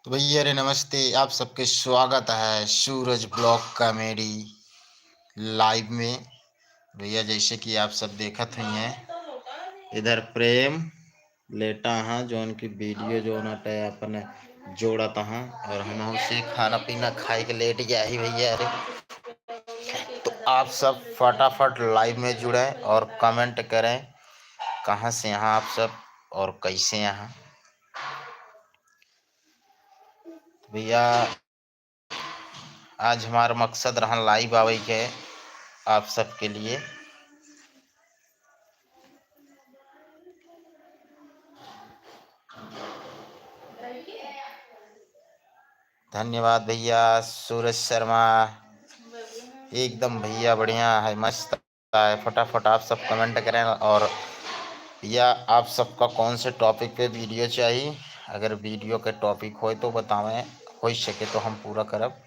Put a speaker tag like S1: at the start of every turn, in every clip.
S1: तो भैया अरे नमस्ते, आप सबके स्वागत है सूरज ब्लॉग कॉमेडी लाइव में। भैया जैसे कि आप सब देखत हुई हैं, इधर प्रेम लेटा हाँ जौन की वीडियो जो नटे अपन जोड़त हाँ और हम उसे खाना पीना खाए के लेट गया ही भैया। अरे तो आप सब फटाफट लाइव में जुड़ें और कमेंट करें कहाँ से यहाँ आप सब और कैसे यहाँ। भैया आज हमारा मकसद रहा लाइव आवे के आप सबके लिए। धन्यवाद भैया सूरज शर्मा, एकदम भैया बढ़िया है, मस्त है। फटाफट आप सब कमेंट करें और भैया आप सबका कौन से टॉपिक पे वीडियो चाहिए, अगर वीडियो के टॉपिक हो तो बतावें, हो सके तो हम पूरा करब।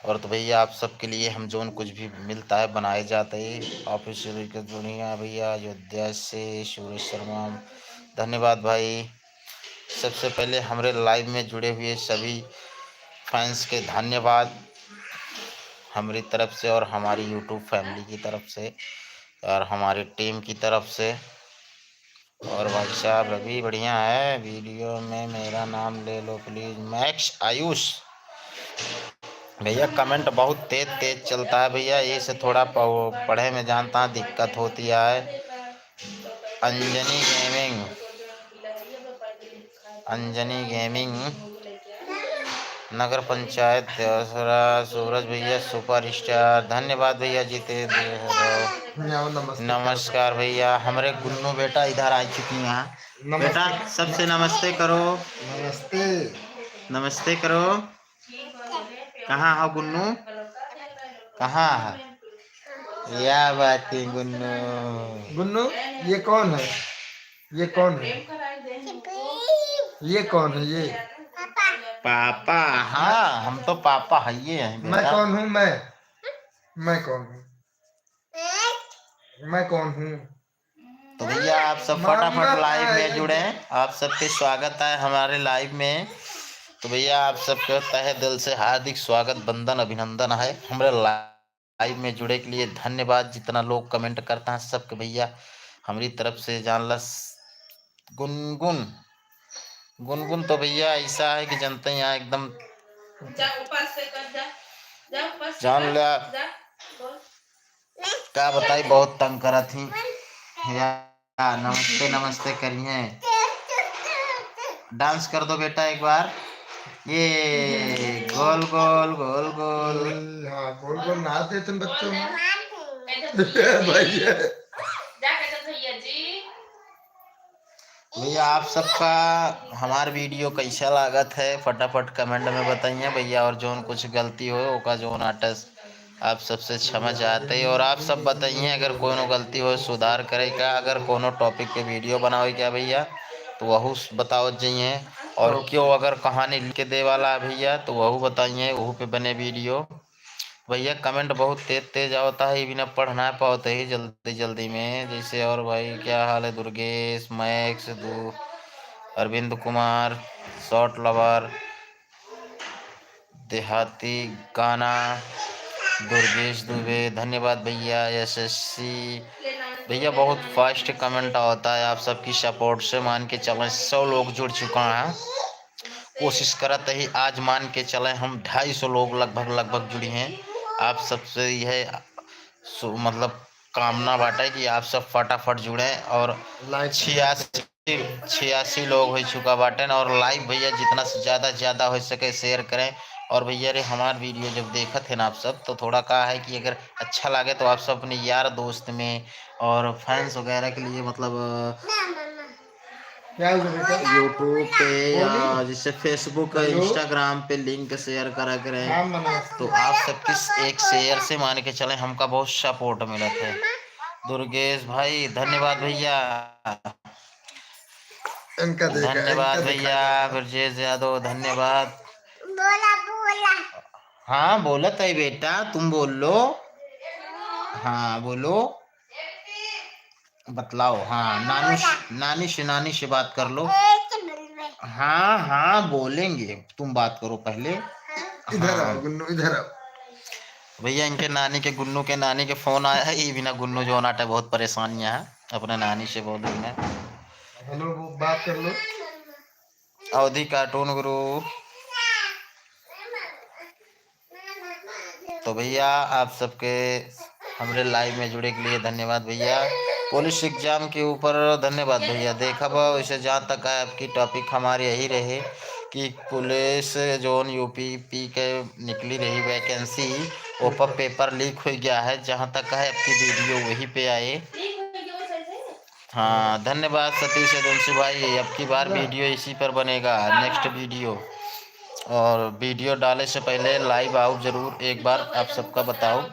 S1: और तो भैया आप सबके लिए हम जोन कुछ भी मिलता है बनाए जाते हैं। ऑफिशियल के दुनिया भैया अयोध्या से सूरज शर्मा, धन्यवाद भाई। सबसे पहले हमारे लाइव में जुड़े हुए सभी फैंस के धन्यवाद हमारी तरफ से और हमारी यूट्यूब फैमिली की तरफ से और हमारी टीम की तरफ से। और भाई साहब रवि बढ़िया है, वीडियो में मेरा नाम ले लो प्लीज। मैक्स आयुष भैया कमेंट बहुत तेज तेज चलता है भैया, ये से थोड़ा पढ़े में जानता दिक्कत होती है। अंजनी गेमिंग, अंजनी गेमिंग नगर पंचायत देवसरा, सूरज भैया सुपर स्टार, धन्यवाद भैया जीते। नमस्कार भैया, हमारे गुन्नू बेटा इधर आ चुकी हैं। बेटा सबसे नमस्ते करो,
S2: नमस्ते
S1: नमस्ते करो। कहाँ हो गुन्नू, कहाँ है? क्या बात है गुन्नू?
S2: गुन्नू, ये कौन है? ये कौन है? ये कौन है? ये
S1: पापा। हाँ हम तो पापा है ये हैं
S2: मैं
S1: बेटा।
S2: कौन हूँ? मैं कौन हूँ? मैं कौन हूँ?
S1: तो भैया आप सब फटाफट लाइव में जुड़े, आप सबके स्वागत है हमारे लाइव में। तो भैया आप सबके तहे दिल से हार्दिक स्वागत, बंदन, अभिनंदन है हमारे लाइव में जुड़े के लिए। धन्यवाद जितना लोग कमेंट करता है सबके भैया हमारी तरफ से जानलस। गुनगुन, गुनगुन तो भैया ऐसा है कि जनते यहाँ एकदम जान लिया, क्या बताई बहुत तंग करा थी भैया। नमस्ते नमस्ते करिए, डांस कर दो बेटा एक बार, ये गोल गोल गोल गोल।
S2: हाँ, गोल गोल नहाते तुम बच्चों में भैया।
S1: भैया आप सबका हमार वीडियो कैसा लागत है फटाफट कमेंट में बताइए भैया। और जोन कुछ गलती हो ओका जोन आटस आप सबसे क्षमा चाहते हैं। और आप सब बताइए अगर कोनो गलती हो सुधार करे क्या, अगर कोनो टॉपिक पे वीडियो बनाओ क्या भैया तो वह बताओ जाइए। और क्यों अगर कहानी लिख के दे वाला है भैया तो वह बताइए, वह पे बने वीडियो। भैया कमेंट बहुत तेज तेज आता है, बिना पढ़ना पाते ही जल्दी जल्दी में जैसे। और भाई क्या हाल है? Durgesh, Max, Arvind Kumar, short lover, देहाती गाना, दुर्गेश दुबे, धन्यवाद भैया। यशस्वी भैया बहुत फास्ट कमेंट आता है, आप सबकी सपोर्ट से मान के चलें 100 लोग जुड़ चुका है। कोशिश करते ही आज मान के चले हम 250 लोग लगभग लगभग जुड़ी हैं। आप सबसे यह मतलब कामना बाटे कि आप सब फटाफट जुड़े। और 86 लोग हो चुका बाटे और लाइव भैया जितना से ज़्यादा हो सके शेयर करें। और भैया रे हमार वीडियो जब देखा थे ना आप सब तो थोड़ा कहा है कि अगर अच्छा लगे तो आप सब अपने यार दोस्त में और फैंस वगैरह के लिए मतलब यूट्यूब पे या जैसे फेसबुक इंस्टाग्राम पे लिंक शेयर करा करें। तो आप सबकी एक शेयर से मान के चले हमका बहुत सपोर्ट मिला थे। दुर्गेश भाई धन्यवाद भैया, धन्यवाद भैया। ब्रजेश यादव धन्यवाद। बोला हाँ बोलत है बेटा, तुम बोल लो। हाँ बोलो, बतलाओ। हाँ नानी से बात कर लो। हाँ हाँ बोलेंगे, तुम बात करो पहले।
S2: इधर
S1: हाँ
S2: आओ गुन्नू, इधर आओ।
S1: भैया, इनके नानी के, गुन्नू के नानी के फोन आया है। ये बिना गुन्नू जो नाटा बहुत परेशानियां है, अपने नानी से बोल रही है।
S2: हेलो, वो बात कर लो।
S1: अवधि कार्टून गुरु। तो भैया आप सबके हमारे लाइव में जुड़े के लिए धन्यवाद भैया। पुलिस एग्जाम के ऊपर धन्यवाद भैया। देखा बा वैसे जहाँ तक है आपकी टॉपिक हमारी यही रहे कि पुलिस जोन यूपी के निकली रही वैकेंसी, वो पर पेपर लीक हो गया है। जहाँ तक है आपकी वीडियो वहीं पे आए। हाँ धन्यवाद सतीश यदुवंशी भाई। अब की बार वीडियो इसी पर बनेगा, नेक्स्ट वीडियो। और वीडियो डाले से पहले लाइव आओ जरूर एक बार, आप सबका बताओ।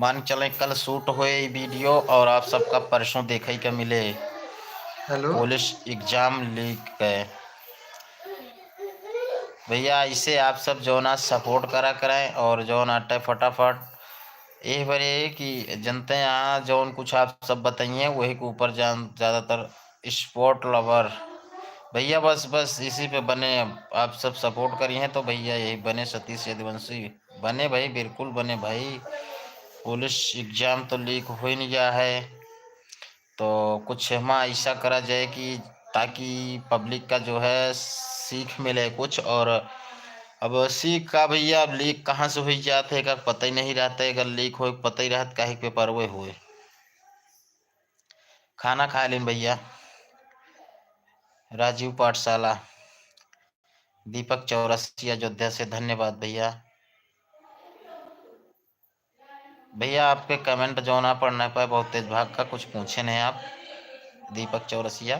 S1: मान चलें कल शूट हुए वीडियो और आप सबका परसों देखे के मिले
S2: हेलो
S1: पुलिस एग्जाम लीक है। भैया इसे आप सब जो ना सपोर्ट करा करें, और जो ना फटाफट ये बरे कि जनते यहाँ जो कुछ आप सब बताइए वही के ऊपर जान ज़्यादातर स्पोर्ट लवर भैया, बस बस इसी पे बने। आप सब सपोर्ट करिए तो भैया यही बने, सतीश यदुवंशी बने भाई, बिल्कुल बने भाई। पुलिस एग्जाम तो लीक हो ही नहीं गया है, तो कुछ हमा ऐसा करा जाए कि ताकि पब्लिक का जो है सीख मिले कुछ। और अब सीख का भैया, अब लीक कहाँ से हुई जाते है का पता ही नहीं रहता है। अगर लीक हो पता ही रहता काहे पेपर हुए हुए। खाना खा लें भैया। राजीव पाठशाला, दीपक चौरसिया अयोध्या से धन्यवाद भैया। भैया आपके कमेंट जो ना पढ़ ना पाए, बहुत तेज भाग का कुछ पूछे नहीं आप। दीपक चौरसिया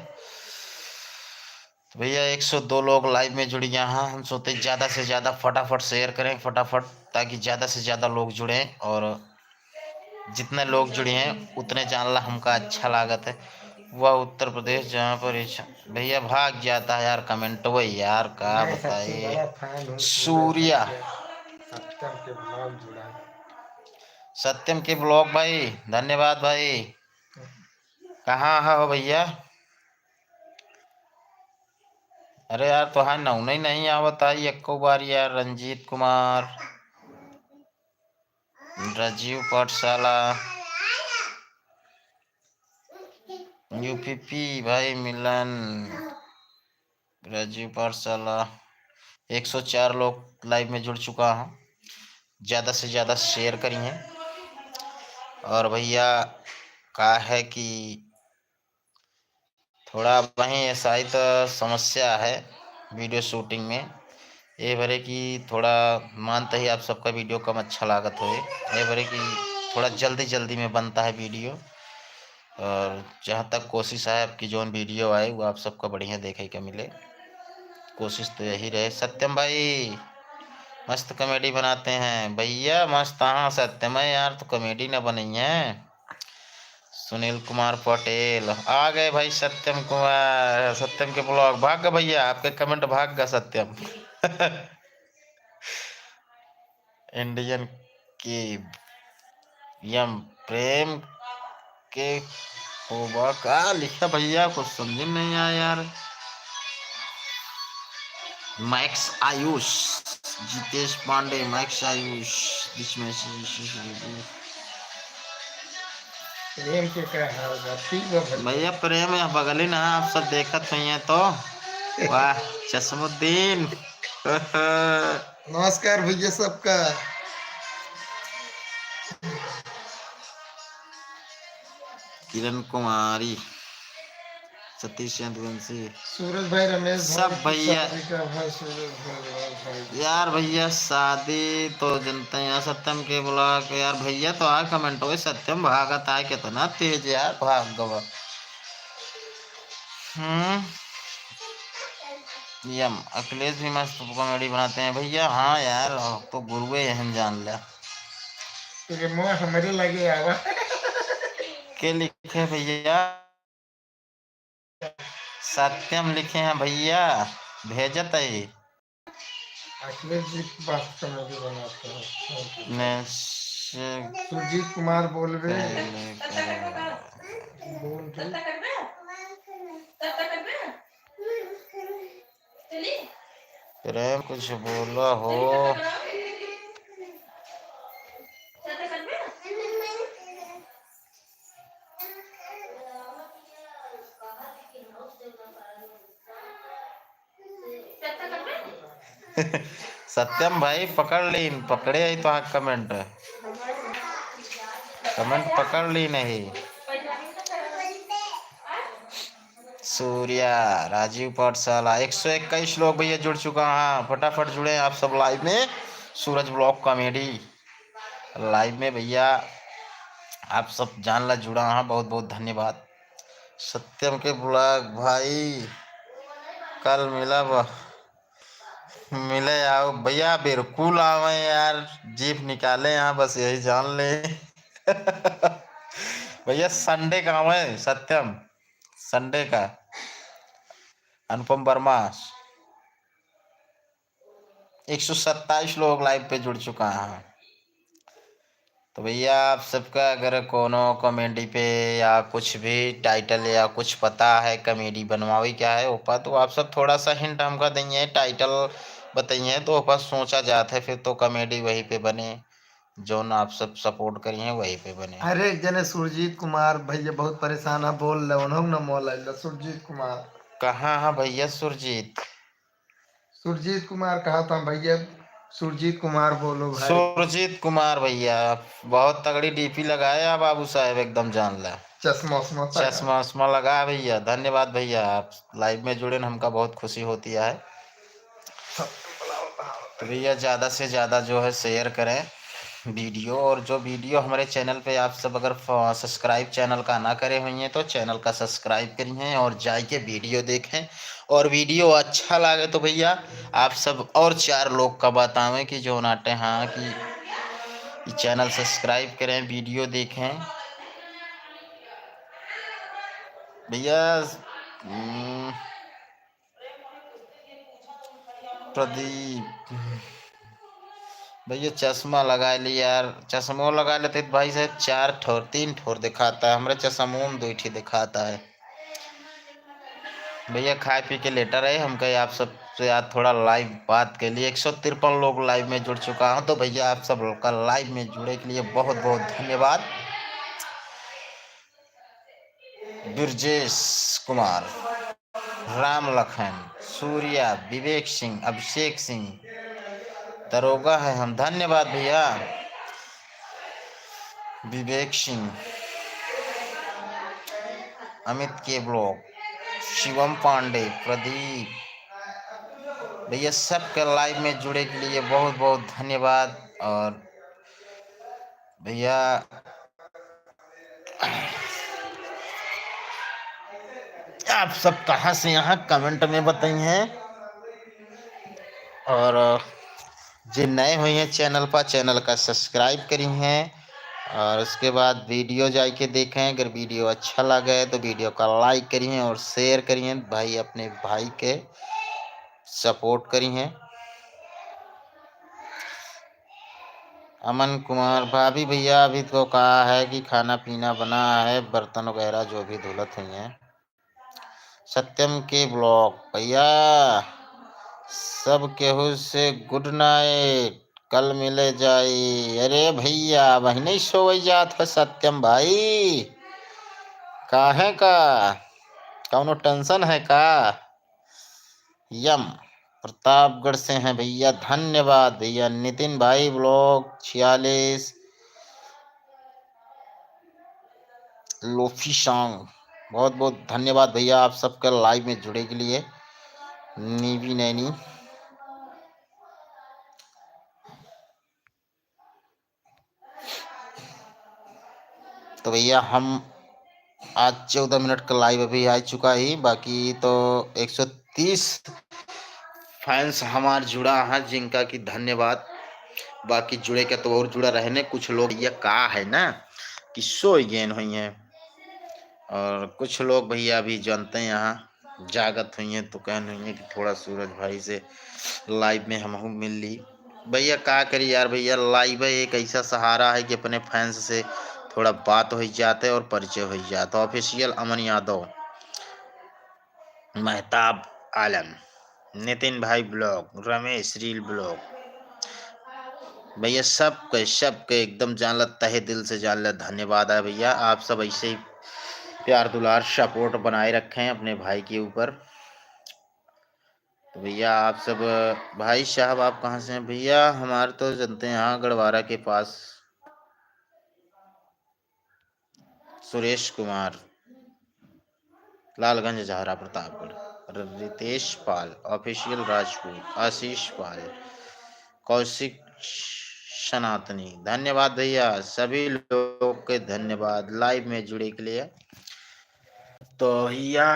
S1: तो भैया 102 लोग लाइव में जुड़ गए हैं। हम सोचते ज़्यादा से ज़्यादा फटाफट शेयर करें फटाफट, ताकि ज़्यादा से ज़्यादा लोग जुड़ें। और जितने लोग जुड़े हैं उतने जानला हमका अच्छा लागत है। वह उत्तर प्रदेश जहाँ पर भैया भाग जाता है यार कमेंट, वही यार का
S2: मैं सबसे
S1: बताइए।
S2: बड़ा फैन हूँ सूरज
S1: सूर्या
S2: भैया, सत्यम के ब्लॉग जुड़ा है।
S1: सत्यम के ब्लॉग भाई, धन्यवाद भाई। कहाँ हो भैया? अरे यार तो हाँ नौ नहीं आवता एको बार यार। रंजीत कुमार, राजीव पाठशाला, यूपीपी भाई मिलन, राजीव पाठशाला। 104 लोग लाइव में जुड़ चुका हूँ। ज़्यादा से ज़्यादा शेयर करिए। और भैया का है कि थोड़ा वहीं ऐसा ही तो समस्या है वीडियो शूटिंग में। ये भरे कि थोड़ा मानते ही आप सबका वीडियो कम अच्छा लागत हो, ये भरे कि थोड़ा जल्दी जल्दी में बनता है वीडियो। और जहाँ तक कोशिश है आपकी जोन वीडियो आए वो आप सबका बढ़िया देखे के मिले, कोशिश तो यही रहे। सत्यम भाई मस्त कॉमेडी बनाते हैं भैया, मस्त। हाँ सत्यम है यार, तो कॉमेडी ना बनी है। सुनील कुमार पटेल आ गए भाई। सत्यम कुमार, सत्यम के ब्लॉग भाग गए भैया, आपके कमेंट भाग गए सत्यम। इंडियन की यम प्रेम के होगा का लिखा भैया, कुछ समझ में नहीं आया यार। मैक्स आयुष, जितेश पांडे, मैक्स आयुष जिसमें
S2: प्रेम के क्या हाल बा? ठीक बा भैया।
S1: भैया प्रेम है बगली ना, आप सब देखत हुई हैं तो। वाह चश्मुद्दीन।
S2: नमस्कार भैया सबका।
S1: किरण कुमारी, सतीश यदुवंशी,
S2: सूरज भाई, रमेश
S1: सब
S2: भाई की
S1: भैया।
S2: शादी का भाई, सूरज भाई।
S1: यार भैया शादी तो जनते हैं। सत्यम के ब्लॉग यार भैया तो आ कमेंट हो, सत्यम भागत आए कितना तेज यार, भाग गवा। यम अखिलेश भी मस्त कॉमेडी बनाते हैं भैया। हाँ यार तो गुरुए यहन जान लिया
S2: तेरे मुँह हमारे लगे आवा।
S1: के लिखे भैया। सत्यम लिखे हैं भैया, भेजत है
S2: अखिलेश जी मस्त कॉमेडी बनाते हैं।
S1: ने
S2: सुजीत कुमार बोल रहे बोल रहे।
S1: प्रेम कुछ बोला हो। सत्यम भाई पकड़ ली, पकड़े ही तो हाँ कमेंट कमेंट पकड़ ली नहीं। सूर्या राजीव पाठशाला 121 लोग भैया जुड़ चुका। हाँ फटाफट जुड़े आप सब लाइव में। सूरज ब्लॉग कॉमेडी लाइव में भैया आप सब जान ला जुड़ा। हाँ बहुत बहुत धन्यवाद। सत्यम के ब्लॉग भाई कल मिले आओ भैया, बिल्कुल आवे यार, जीप निकाले यहाँ बस यही जान ले। भैया संडे का आवे सत्यम, संडे का। अनुपम वर्मा 127 लोग लाइव पे जुड़ चुका है। तो भैया आप सबका अगर कोनो कॉमेडी पे या कुछ भी टाइटल या कुछ पता है कॉमेडी बनवावी क्या है ऊपर, तो आप सब थोड़ा सा हिंट हमका देंगे, टाइटल बताइए तो ऊपर सोचा जाता है फिर तो कॉमेडी वहीं पे बने, जो ना आप सब सपोर्ट करिए वहीं पे बने।
S2: अरे एक जने सुरजीत कुमार भैया बहुत परेशान है, बोल रहे उन्होंने ना मोल आइल सुरजीत कुमार।
S1: कहाँ है भैया सुरजीत?
S2: सुरजीत कुमार कहा था भैया, सुरजीत कुमार बोलो भाई।
S1: सुरजीत कुमार भैया बहुत तगड़ी डीपी लगाया बाबू साहब, एकदम जान ला।
S2: चश्मा उश्मा था।
S1: चश्मा उश्मा लगा भैया, धन्यवाद भैया, आप लाइव में जुड़े हमका बहुत खुशी होती है। तो भैया ज़्यादा से ज़्यादा जो है शेयर करें वीडियो, और जो वीडियो हमारे चैनल पे आप सब अगर सब्सक्राइब चैनल का ना करे हुए हैं तो चैनल का सब्सक्राइब करिए और जाके वीडियो देखें, और वीडियो अच्छा लगे तो भैया आप सब और 4 लोग का बतावें कि जो नाटे हाँ कि चैनल सब्सक्राइब करें वीडियो देखें भैया। प्रदीप भैया चश्मा लगा ली यार, चश्मो लगा लेते तो भाई साहब 4 ठोर 3 ठोर दिखाता है, हमारे चश्मों में 2 ही दिखाता है। भैया खाए पी के लेटर है हमका, आप सबसे यार थोड़ा लाइव बात के लिए 153 लोग लाइव में जुड़ चुका हूँ, तो भैया आप सब लोग का लाइव में जुड़े के लिए बहुत बहुत धन्यवाद। ब्रजेश कुमार, राम लखन, सूर्या, विवेक सिंह, अभिषेक सिंह, दरोगा है हम, धन्यवाद भैया। विवेक सिंह, अमित के ब्लॉग, शिवम पांडे, प्रदीप भैया सबके लाइव में जुड़े के लिए बहुत बहुत धन्यवाद। और भैया आप सब कहाँ से यहाँ कमेंट में बताइए, और जो नए हुए हैं चैनल पर चैनल का सब्सक्राइब करी हैं, और उसके बाद वीडियो जाके देखें, अगर वीडियो अच्छा लगे तो वीडियो का लाइक करिए और शेयर करिए भाई, अपने भाई के सपोर्ट करिए। अमन कुमार भाभी भैया अभी तो कहा है कि खाना पीना बना है, बर्तन वगैरह जो भी धुलत हुई हैं। सत्यम के ब्लॉग भैया सब केहू से गुड नाइट, कल मिले जाई। अरे भैया वही नहीं सोई जात है सत्यम भाई, काहे का कौनो टेंशन है का? यम प्रतापगढ़ से हैं भैया, धन्यवाद भैया। नितिन भाई ब्लॉग 46, लोफी सॉन्ग बहुत बहुत धन्यवाद भैया आप सबके लाइव में जुड़े के लिए। नीवी नैनी तो भैया हम आज 14 मिनट का लाइव अभी आ चुका ही, बाकी तो 130 फैंस हमार जुड़ा है जिनका की धन्यवाद। बाकी जुड़े के तो और जुड़ा रहने, कुछ लोग ये कहा है ना कि सो गेन हुई हैं, और कुछ लोग भैया अभी जानते हैं यहाँ जागत हुई हैं, तो कहन हुई है कि थोड़ा सूरज भाई से लाइव में हम मिल ली। भैया क्या करी यार, भैया लाइव एक ऐसा सहारा है कि अपने फैंस से थोड़ा बात हो जाते और परिचय हो जाता। ऑफिशियल अमन यादव, महताब आलम, नितिन भाई ब्लॉग, रमेश रील ब्लॉग, भैया सबके एकदम जान ला, तहे दिल से जान ला धन्यवाद है भैया। आप सब ऐसे ही प्यार दुलार सपोर्ट बनाए रखें अपने भाई के ऊपर। तो भैया आप सब, भाई साहब आप कहाँ से हैं भैया? हमारे तो जनते हैं यहाँ गढ़वारा के पास। सुरेश कुमार, लालगंज जहरा प्रतापगढ़। रितेश पाल ऑफिशियल राजपूत, आशीष पाल, कौशिक सनातनी, धन्यवाद भैया सभी लोग के, धन्यवाद लाइव में जुड़े के लिए। तो भैया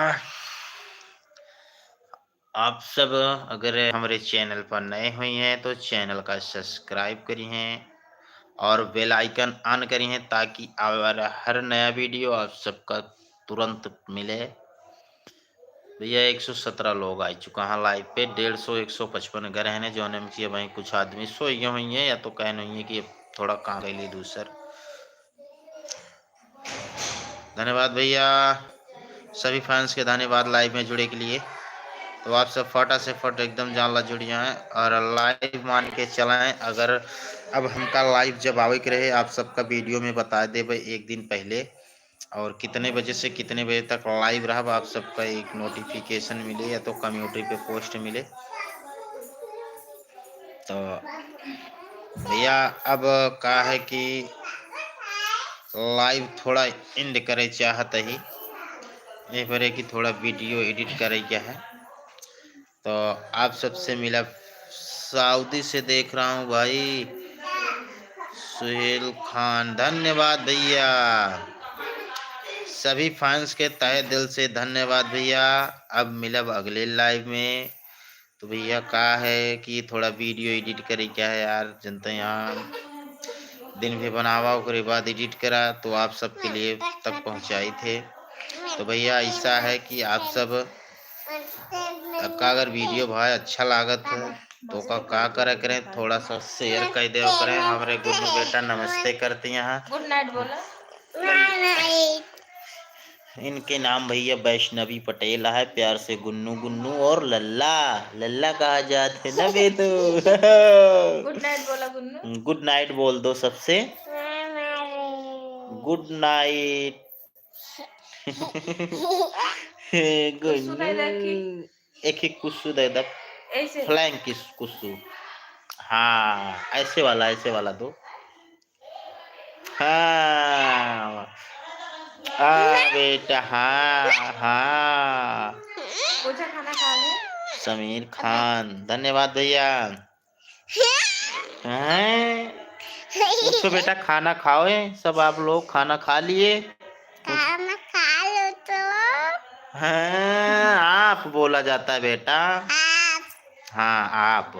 S1: आप सब अगर हमारे चैनल पर नए हुए हैं तो चैनल का सब्सक्राइब करिए और बेल आइकन ऑन करिए ताकि हमारा हर नया वीडियो आप सबका तुरंत मिले। भैया 117 लोग आ चुका है लाइव पे, 150 155 घर है जो ने कि वहीं कुछ आदमी सोई हुई हैं या तो कह नहीं है कि थोड़ा काम कर ली दूसर। धन्यवाद भैया सभी फैंस के, धन्यवाद लाइव में जुड़े के लिए। तो आप सब फटा से फट एकदम जानला जुड़ जाएं और लाइव मान के चलाएं। अगर अब हमका लाइव जब आवे के रहे आप सबका वीडियो में बता दे भाई एक दिन पहले, और कितने बजे से कितने बजे तक लाइव रहा आप सबका एक नोटिफिकेशन मिले या तो कम्युनिटी पे पोस्ट मिले। तो भैया अब का है कि लाइव थोड़ा एंड करे चाहत ही ये पर कि थोड़ा वीडियो एडिट करे क्या है। तो आप सबसे मिला सऊदी से देख रहा हूँ भाई सुहेल खान, धन्यवाद भैया सभी फैंस के तहे दिल से धन्यवाद भैया। अब मिलब अगले लाइव में। तो भैया का है कि थोड़ा वीडियो एडिट करे क्या है यार, जनता यहाँ दिन भी बनावा उसके बाद एडिट करा तो आप सबके लिए तक पहुँचाई थे। तो भैया ऐसा है कि आप सब आपका अगर वीडियो भाई अच्छा लागत है तो का करा करें, थोड़ा सा शेयर कर दे करें। हमारे गुन्नू बेटा नमस्ते करते हैं,
S3: गुड नाइट बोला।
S1: इनके नाम भैया वैष्णवी पटेल है, प्यार से गुन्नू गुन्नू और लल्ला लल्ला कहा जाते ना बेटू।
S3: गुड नाइट बोला गुन्नू।
S1: गुड नाइट बोल दो सबसे, गुड नाइट।
S3: कुछ सुनाई दे कि
S1: एक एक कुछ दे दो,
S3: ऐसे
S1: फ्लैंक किस कुछ। हाँ ऐसे वाला दो। हाँ हाँ बेटा, हाँ हाँ।
S3: पूछा खाना खा ले।
S1: समीर खान, धन्यवाद भैया। हैं पूछो बेटा, खाना खाओ सब, आप लोग खाना खा लिए?
S3: खाना खा लो तो।
S1: हाँ आप बोला जाता है बेटा। हाँ आप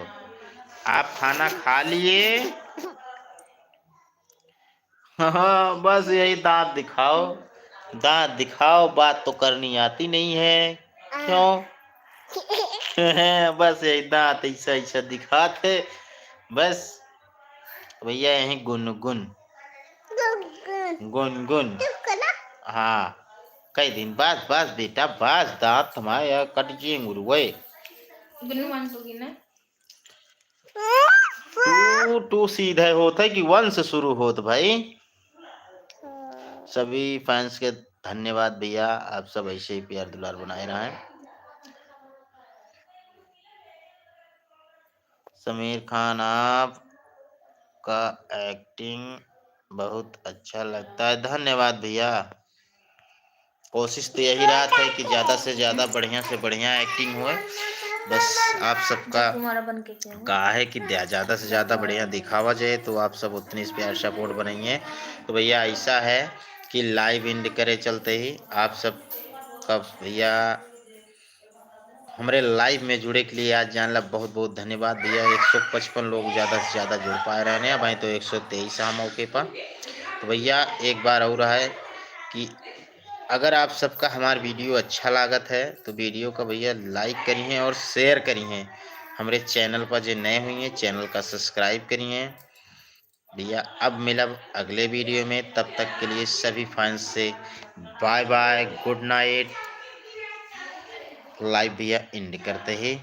S1: खाना खा लिए? हाँ बस यही दांत दिखाओ, दांत दिखाओ, बात तो करनी आती नहीं है क्यों? बस यही दांत ऐसा ऐसा दिखाते बस। भैया यही गुनगुन गुनगुन, हाँ कई दिन बाद बस बेटा, बस दांत हमारे कट जिएंगे।
S3: गुन्नू वन टू की ना
S1: टू सीधे होता है कि वन से शुरू होता भाई। सभी फैंस के धन्यवाद भैया, आप सब ऐसे ही प्यार दुलार बनाए रहें। समीर खान आप का एक्टिंग बहुत अच्छा लगता है, धन्यवाद भैया। कोशिश तो यही रहा है कि ज़्यादा से ज़्यादा बढ़िया से बढ़िया एक्टिंग हो, बस आप सबका कहा है कि ज़्यादा से ज़्यादा बढ़िया दिखावा जाए तो आप सब उतनी प्यार सपोर्ट बनाइए। तो भैया ऐसा है कि लाइव एंड करे चलते ही आप सब का भैया हमारे लाइव में जुड़े के लिए आज जान ला बहुत बहुत धन्यवाद भैया। 155 लोग ज़्यादा से ज़्यादा जुड़ पाए रहे हैं, भाई तो 123 मौके पर। तो भैया एक बार और है कि अगर आप सबका हमारा वीडियो अच्छा लागत है तो वीडियो का भैया लाइक करिए और शेयर करिए। हमारे चैनल पर जो नए हुए हैं चैनल का सब्सक्राइब करिए भैया। अब मिलब अगले वीडियो में, तब तक के लिए सभी फैंस से bye bye, good night. Live भैया एंड करते हैं।